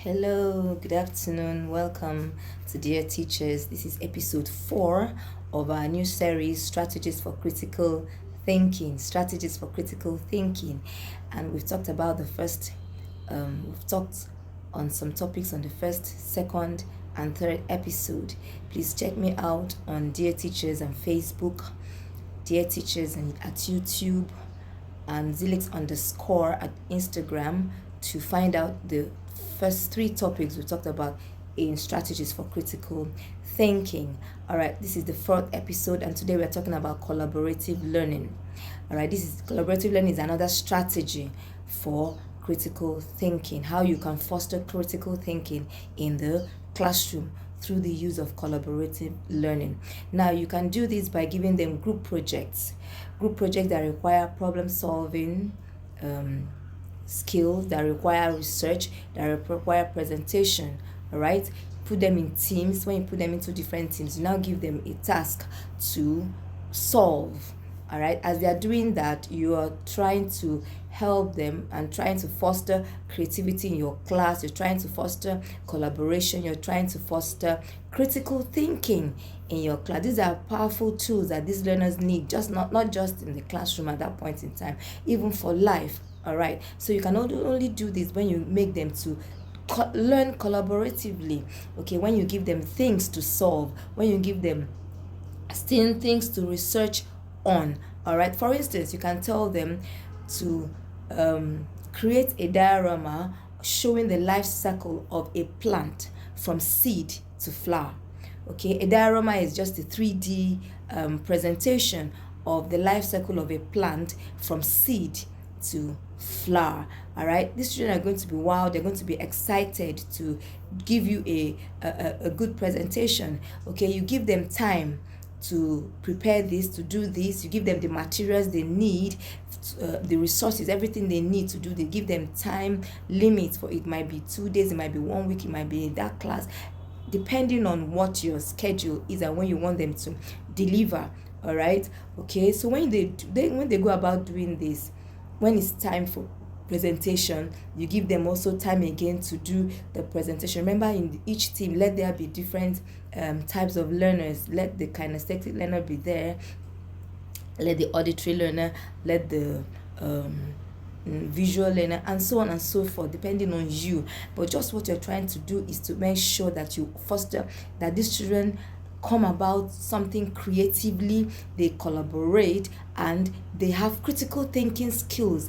Hello, good afternoon. Welcome to Dear Teachers. This is episode 4 of our new series, Strategies for Critical Thinking. Strategies for Critical Thinking. And we've talked about we've talked on some topics on the first, second, and third episode. Please check me out on Dear Teachers on Facebook, Dear Teachers at YouTube, and Zilix_ at Instagram to find out the first 3 topics we talked about in strategies for critical thinking. All right, this is the 4th episode, and today we're talking about collaborative learning. All right, collaborative learning is another strategy for critical thinking, how you can foster critical thinking in the classroom through the use of collaborative learning. Now, you can do this by giving them group projects that require problem solving skills, that require research, that require presentation. All right, put them in teams. When you put them into different teams, you now give them a task to solve. All right, as they are doing that, you are trying to help them and trying to foster creativity in your class. You're trying to foster collaboration. You're trying to foster critical thinking in your class. These are powerful tools that these learners need, just not just in the classroom at that point in time, even for life. All right, so you can only do this when you make them to learn collaboratively. Okay, when you give them things to solve, when you give them things to research on. All right, for instance, you can tell them to create a diorama showing the life cycle of a plant from seed to flower. Okay, a diorama is just a 3D presentation of the life cycle of a plant from seed to flower. All right, these children are going to be wild. They're going to be excited to give you a good presentation. Okay, you give them time to prepare this, to do this. You give them the materials they need, the resources, everything they need to do. They give them time limits for it. Might be 2 days, it might be 1 week, it might be in that class, depending on what your schedule is and when you want them to deliver. All right, okay, so when they go about doing this, when it's time for presentation, you give them also time again to do the presentation. Remember, in each team, let there be different types of learners. Let the kinesthetic learner be there, let the auditory learner, let the visual learner, and so on and so forth, depending on you. But just what you're trying to do is to make sure that you foster that these children come about something creatively, they collaborate, and they have critical thinking skills,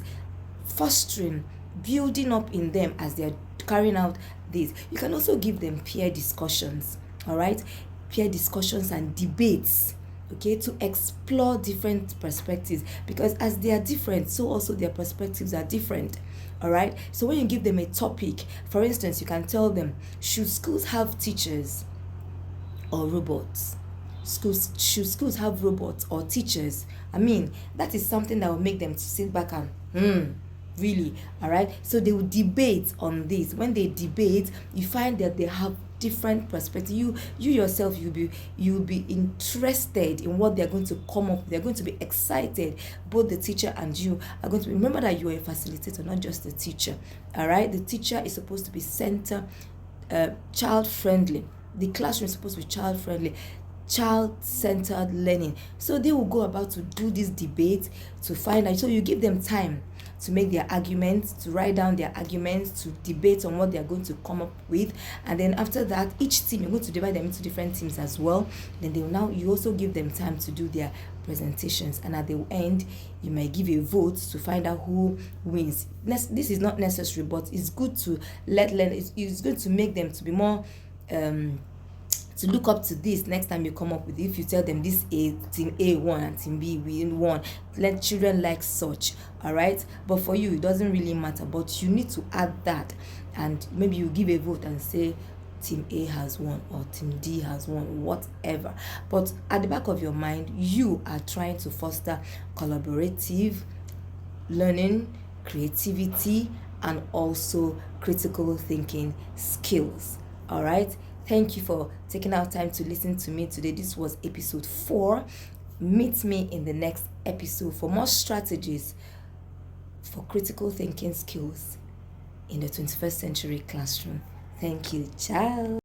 fostering, building up in them as they're carrying out this. You can also give them peer discussions. All right, peer discussions and debates, okay, to explore different perspectives, because as they are different, so also their perspectives are different. All right, so when you give them a topic, for instance, you can tell them, should schools have teachers or robots? Should schools have robots or teachers? I mean, that is something that will make them to sit back and really. All right, so they will debate on this. When they debate, you find that they have different perspective. You yourself, you'll be interested in what they're going to come up with. They're going to be excited. Both the teacher and you are going to remember that you are a facilitator, not just the teacher. All right, the teacher is supposed to be child friendly. The classroom is supposed to be child friendly, child-centered learning. So they will go about to do this debate to find out. So you give them time to make their arguments, to write down their arguments, to debate on what they are going to come up with. And then after that, each team, you're going to divide them into different teams as well. Then you also give them time to do their presentations. And at the end, you might give a vote to find out who wins. This is not necessary, but it's good to let learners, it's good to make them to be more to look up to this next time you come up with. If you tell them this team A won and team B won, let children like such. All right, but for you it doesn't really matter, but you need to add that, and maybe you give a vote and say team A has won or team D has won, whatever. But at the back of your mind, you are trying to foster collaborative learning, creativity, and also critical thinking skills. All right, thank you for taking out time to listen to me today. This was episode 4. Meet me in the next episode for more strategies for critical thinking skills in the 21st century classroom. Thank you. Ciao.